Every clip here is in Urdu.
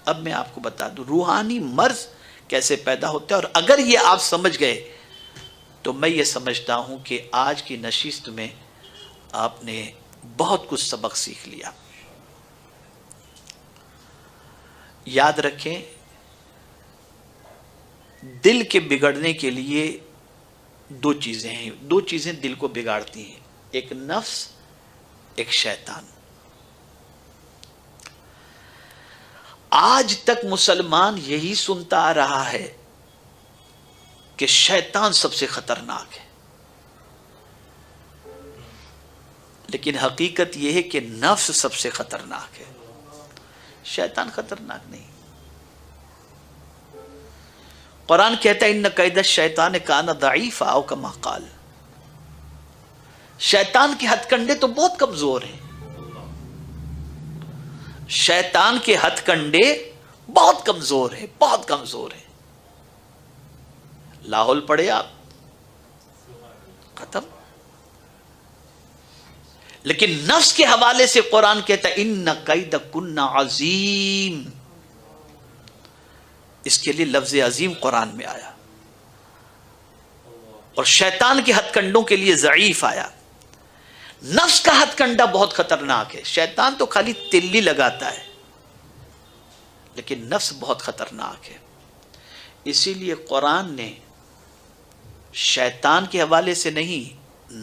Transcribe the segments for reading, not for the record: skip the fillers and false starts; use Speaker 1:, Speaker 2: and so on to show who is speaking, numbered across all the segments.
Speaker 1: اب میں آپ کو بتا دوں روحانی مرض کیسے پیدا ہوتا ہے، اور اگر یہ آپ سمجھ گئے تو میں یہ سمجھتا ہوں کہ آج کی نشست میں آپ نے بہت کچھ سبق سیکھ لیا۔ یاد رکھیں، دل کے بگڑنے کے لیے دو چیزیں ہیں، دو چیزیں دل کو بگاڑتی ہیں، ایک نفس، ایک شیطان۔ آج تک مسلمان یہی سنتا آ رہا ہے کہ شیطان سب سے خطرناک ہے، لیکن حقیقت یہ ہے کہ نفس سب سے خطرناک ہے، شیطان خطرناک نہیں۔ قرآن کہتا ہے ان کید الشیطان کان ضعیفا او کما قال، شیطان کے ہتھ کنڈے تو بہت کمزور ہیں، شیطان کے ہتھ کنڈے بہت کمزور ہیں، بہت کمزور ہیں۔ لاہور پڑھے آپ، ختم۔ لیکن نفس کے حوالے سے قرآن کہتا ہے ان کیدکن عظیم، اس کے لیے لفظ عظیم قرآن میں آیا، اور شیطان کے ہتھ کنڈوں کے لیے ضعیف آیا۔ نفس کا ہتھ کنڈا بہت خطرناک ہے، شیطان تو خالی تلی لگاتا ہے، لیکن نفس بہت خطرناک ہے۔ اسی لیے قرآن نے شیطان کے حوالے سے نہیں،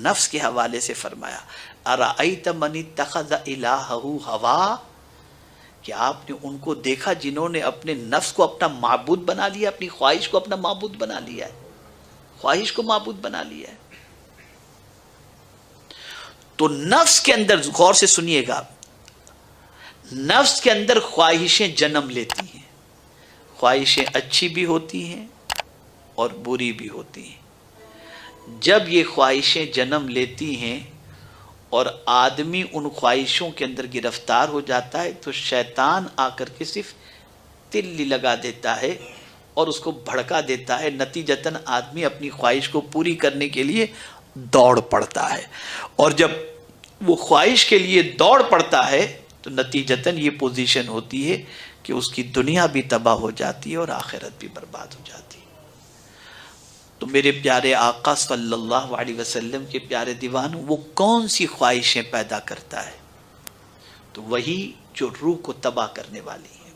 Speaker 1: نفس کے حوالے سے فرمایا ارأیت من اتخذ الہہ ہوا، کہ آپ نے ان کو دیکھا جنہوں نے اپنے نفس کو اپنا معبود بنا لیا، اپنی خواہش کو اپنا معبود بنا لیا ہے، خواہش کو معبود بنا لیا ہے۔ تو نفس کے اندر، غور سے سنیے گا، نفس کے اندر خواہشیں جنم لیتی ہیں، خواہشیں اچھی بھی ہوتی ہیں اور بری بھی ہوتی ہیں۔ جب یہ خواہشیں جنم لیتی ہیں اور آدمی ان خواہشوں کے اندر گرفتار ہو جاتا ہے تو شیطان آ کر کے صرف تلی لگا دیتا ہے اور اس کو بھڑکا دیتا ہے، نتیجتاً آدمی اپنی خواہش کو پوری کرنے کے لیے دوڑ پڑتا ہے، اور جب وہ خواہش کے لیے دوڑ پڑتا ہے تو نتیجتاً یہ پوزیشن ہوتی ہے کہ اس کی دنیا بھی تباہ ہو جاتی ہے اور آخرت بھی برباد ہو جاتی ہے۔ تو میرے پیارے آقا صلی اللہ علیہ وسلم کے پیارے دیوان، وہ کون سی خواہشیں پیدا کرتا ہے؟ تو وہی جو روح کو تباہ کرنے والی ہے۔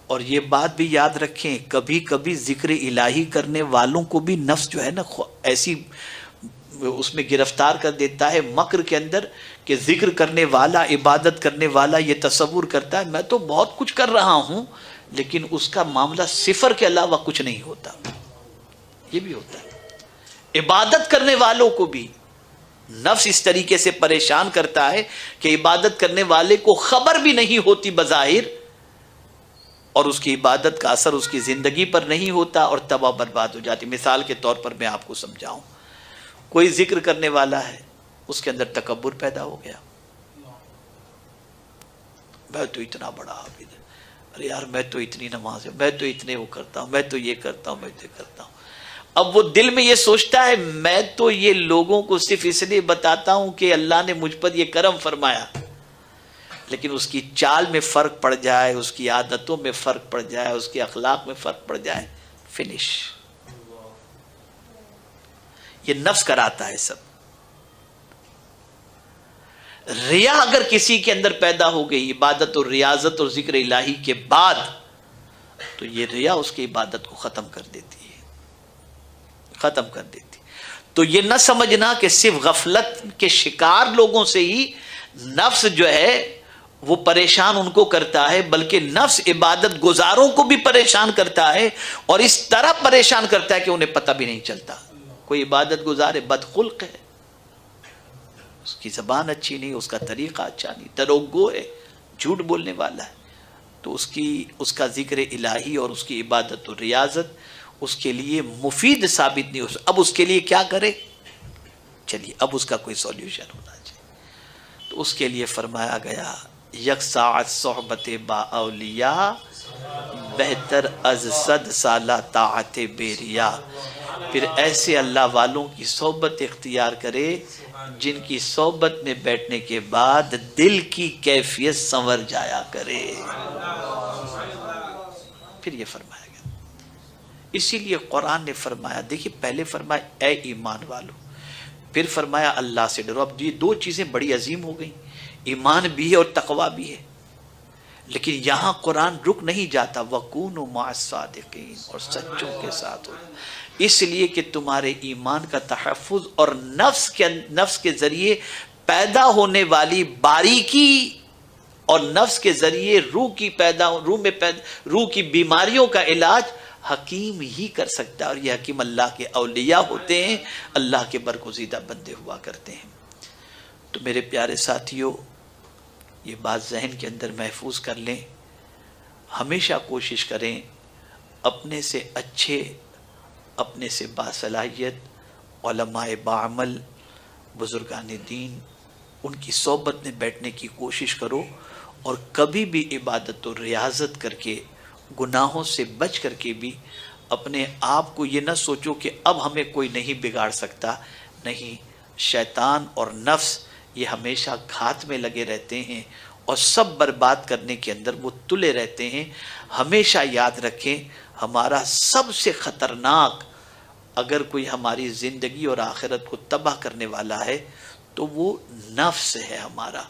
Speaker 1: اور یہ بات بھی یاد رکھیں، کبھی کبھی ذکر الہی کرنے والوں کو بھی نفس جو ہے نا ایسی اس میں گرفتار کر دیتا ہے، مکر کے اندر، کہ ذکر کرنے والا، عبادت کرنے والا یہ تصور کرتا ہے میں تو بہت کچھ کر رہا ہوں، لیکن اس کا معاملہ صفر کے علاوہ کچھ نہیں ہوتا۔ یہ بھی ہوتا ہے۔ عبادت کرنے والوں کو بھی نفس اس طریقے سے پریشان کرتا ہے کہ عبادت کرنے والے کو خبر بھی نہیں ہوتی بظاہر، اور اس کی عبادت کا اثر اس کی زندگی پر نہیں ہوتا اور تباہ برباد ہو جاتی۔ مثال کے طور پر میں آپ کو سمجھاؤں، کوئی ذکر کرنے والا ہے، اس کے اندر تکبر پیدا ہو گیا، میں تو اتنا بڑا عابد ہوں، ارے یار میں تو اتنی نماز ہے، میں تو اتنے وہ کرتا ہوں، میں تو یہ کرتا ہوں، میں تو یہ کرتا ہوں۔ اب وہ دل میں یہ سوچتا ہے میں تو یہ لوگوں کو صرف اس لیے بتاتا ہوں کہ اللہ نے مجھ پر یہ کرم فرمایا، لیکن اس کی چال میں فرق پڑ جائے، اس کی عادتوں میں فرق پڑ جائے، اس کے اخلاق میں فرق پڑ جائے، فنش۔ یہ نفس کراتا ہے سب۔ ریا اگر کسی کے اندر پیدا ہو گئی عبادت اور ریاضت اور ذکر الہی کے بعد، تو یہ ریا اس کی عبادت کو ختم کر دیتی ہے، ختم کر دیتی۔ تو یہ نہ سمجھنا کہ صرف غفلت کے شکار لوگوں سے ہی نفس جو ہے وہ پریشان ان کو کرتا ہے، بلکہ نفس عبادت گزاروں کو بھی پریشان کرتا ہے، اور اس طرح پریشان کرتا ہے کہ انہیں پتہ بھی نہیں چلتا۔ کوئی عبادت گزار بدخلق ہے، اس کی زبان اچھی نہیں، اس کا طریقہ اچھا نہیں، دروغگو ہے، جھوٹ بولنے والا ہے، تو اس کا ذکر الہی اور اس کی عبادت و ریاضت اس کے لیے مفید ثابت نہیں ہو سکتا۔ اب اس کے لیے کیا کرے؟ چلیے اب اس کا کوئی سولیوشن ہونا چاہیے، تو اس کے لیے فرمایا گیا یک ساعت صحبت با اولیاء بہتر از 100 سالہ طاعت بیریا۔ پھر ایسے اللہ والوں کی صحبت اختیار کرے جن کی صحبت میں بیٹھنے کے بعد دل کی کیفیت سنور جایا کرے. پھر یہ فرمایا گیا. اسی لیے قرآن نے فرمایا، دیکھیے پہلے فرمایا اے ایمان والو، پھر فرمایا اللہ سے ڈرو. اب یہ دو چیزیں بڑی عظیم ہو گئیں، ایمان بھی ہے اور تقوی بھی ہے. لیکن یہاں قرآن رک نہیں جاتا، وَكُونُوا مَعَ الصَّادِقِينَ، اور سچوں کے ساتھ ہو. اس لیے کہ تمہارے ایمان کا تحفظ اور نفس کے ذریعے پیدا ہونے والی باریکی اور نفس کے ذریعے روح کی بیماریوں کا علاج حکیم ہی کر سکتا ہے. اور یہ حکیم اللہ کے اولیاء ہوتے ہیں، اللہ کے برگزیدہ بندے ہوا کرتے ہیں. تو میرے پیارے ساتھیوں، یہ بات ذہن کے اندر محفوظ کر لیں. ہمیشہ کوشش کریں اپنے سے اچھے، اپنے سے باصلاحیت علماء بعمل، بزرگان دین، ان کی صحبت میں بیٹھنے کی کوشش کرو. اور کبھی بھی عبادت و ریاضت کر کے، گناہوں سے بچ کر کے بھی اپنے آپ کو یہ نہ سوچو کہ اب ہمیں کوئی نہیں بگاڑ سکتا. نہیں، شیطان اور نفس یہ ہمیشہ گھات میں لگے رہتے ہیں اور سب برباد کرنے کے اندر وہ تلے رہتے ہیں. ہمیشہ یاد رکھیں، ہمارا سب سے خطرناک اگر کوئی ہماری زندگی اور آخرت کو تباہ کرنے والا ہے تو وہ نفس ہے ہمارا.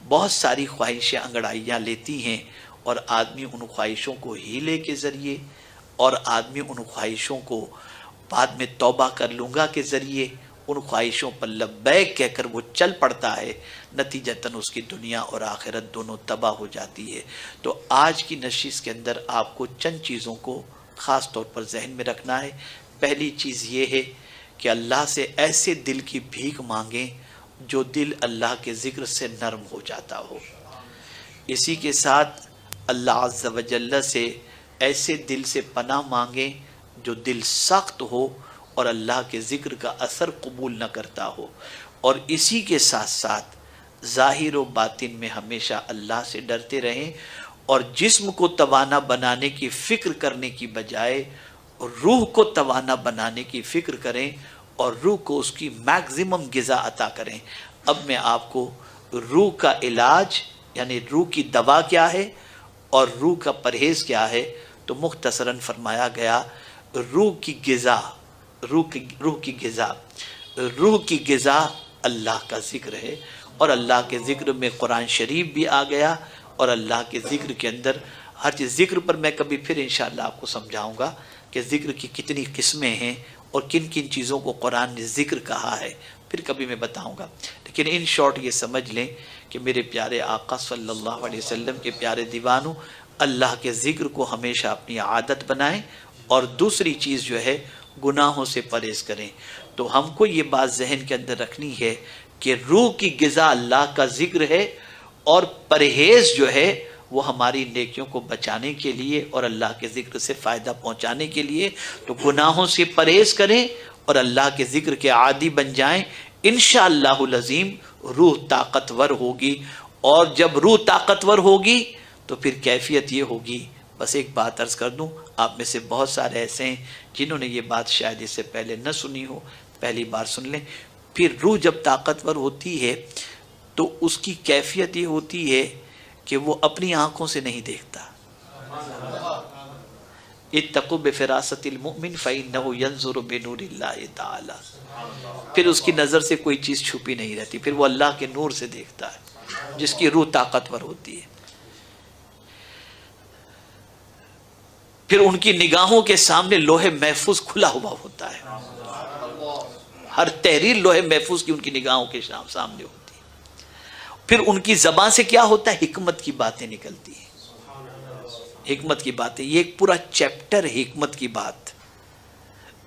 Speaker 1: بہت ساری خواہشیں انگڑائیاں لیتی ہیں اور آدمی ان خواہشوں کو ہیلے کے ذریعے اور آدمی ان خواہشوں کو بعد میں توبہ کر لوں گا کے ذریعے ان خواہشوں پر لبیک کہہ کر وہ چل پڑتا ہے. نتیجتاً اس کی دنیا اور آخرت دونوں تباہ ہو جاتی ہے. تو آج کی نشست کے اندر آپ کو چند چیزوں کو خاص طور پر ذہن میں رکھنا ہے. پہلی چیز یہ ہے کہ اللہ سے ایسے دل کی بھیک مانگیں جو دل اللہ کے ذکر سے نرم ہو جاتا ہو. اسی کے ساتھ اللہ عز و جل سے ایسے دل سے پناہ مانگیں جو دل سخت ہو اور اللہ کے ذکر کا اثر قبول نہ کرتا ہو. اور اسی کے ساتھ ساتھ ظاہر و باطن میں ہمیشہ اللہ سے ڈرتے رہیں اور جسم کو توانا بنانے کی فکر کرنے کی بجائے روح کو توانا بنانے کی فکر کریں اور روح کو اس کی میکزیمم غذا عطا کریں. اب میں آپ کو روح کا علاج یعنی روح کی دوا کیا ہے اور روح کا پرہیز کیا ہے تو مختصراً فرمایا گیا، روح کی غذا اللہ کا ذکر ہے. اور اللہ کے ذکر میں قرآن شریف بھی آ گیا اور اللہ کے ذکر کے اندر ہر چیز. ذکر پر میں کبھی پھر انشاءاللہ آپ کو سمجھاؤں گا کہ ذکر کی کتنی قسمیں ہیں اور کن کن چیزوں کو قرآن نے ذکر کہا ہے، پھر کبھی میں بتاؤں گا. لیکن ان شارٹ یہ سمجھ لیں کہ میرے پیارے آقا صلی اللہ علیہ وسلم کے پیارے دیوانوں، اللہ کے ذکر کو ہمیشہ اپنی عادت بنائیں اور دوسری چیز جو ہے گناہوں سے پرہیز کریں. تو ہم کو یہ بات ذہن کے اندر رکھنی ہے کہ روح کی غذا اللہ کا ذکر ہے اور پرہیز جو ہے وہ ہماری نیکیوں کو بچانے کے لیے اور اللہ کے ذکر سے فائدہ پہنچانے کے لیے. تو گناہوں سے پرہیز کریں اور اللہ کے ذکر کے عادی بن جائیں. انشاءاللہ العظیم روح طاقتور ہوگی، اور جب روح طاقتور ہوگی تو پھر کیفیت یہ ہوگی. بس ایک بات عرض کر دوں، آپ میں سے بہت سارے ایسے ہیں جنہوں نے یہ بات شاید اس سے پہلے نہ سنی ہو، پہلی بار سن لیں. پھر روح جب طاقتور ہوتی ہے تو اس کی کیفیت یہ ہوتی ہے کہ وہ اپنی آنکھوں سے نہیں دیکھتا. اتقوا بفراست المؤمن فإنه ينظر بنور اللہ تعالی. پھر اس کی نظر سے کوئی چیز چھپی نہیں رہتی، پھر وہ اللہ کے نور سے دیکھتا ہے جس کی روح طاقتور ہوتی ہے. پھر ان کی نگاہوں کے سامنے لوح محفوظ کھلا ہوا ہوتا ہے. ہر تحریر لوح محفوظ کی ان کی نگاہوں کے سامنے ہوتی ہے. پھر ان کی زبان سے کیا ہوتا ہے؟ حکمت کی باتیں نکلتی ہیں. حکمت کی باتیں، یہ ایک پورا چیپٹر حکمت کی بات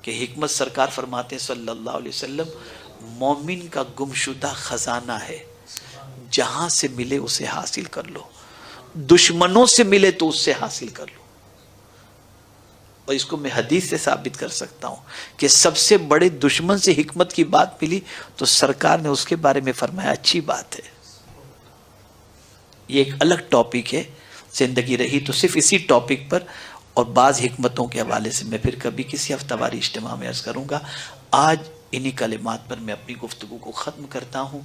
Speaker 1: کہ حکمت سرکار فرماتے ہیں صلی اللہ علیہ وسلم مومن کا گمشدہ خزانہ ہے، جہاں سے ملے اسے حاصل کر لو، دشمنوں سے ملے تو اس سے حاصل کر لو. اور اس کو میں حدیث سے ثابت کر سکتا ہوں کہ سب سے بڑے دشمن سے حکمت کی بات ملی تو سرکار نے اس کے بارے میں فرمایا اچھی بات ہے. یہ ایک الگ ٹاپک ہے، زندگی رہی تو صرف اسی ٹاپک پر. اور بعض حکمتوں کے حوالے سے میں پھر کبھی کسی ہفتہ واری اجتماع میں عرض کروں گا۔ آج انہی کلمات پر میں اپنی گفتگو کو ختم کرتا ہوں۔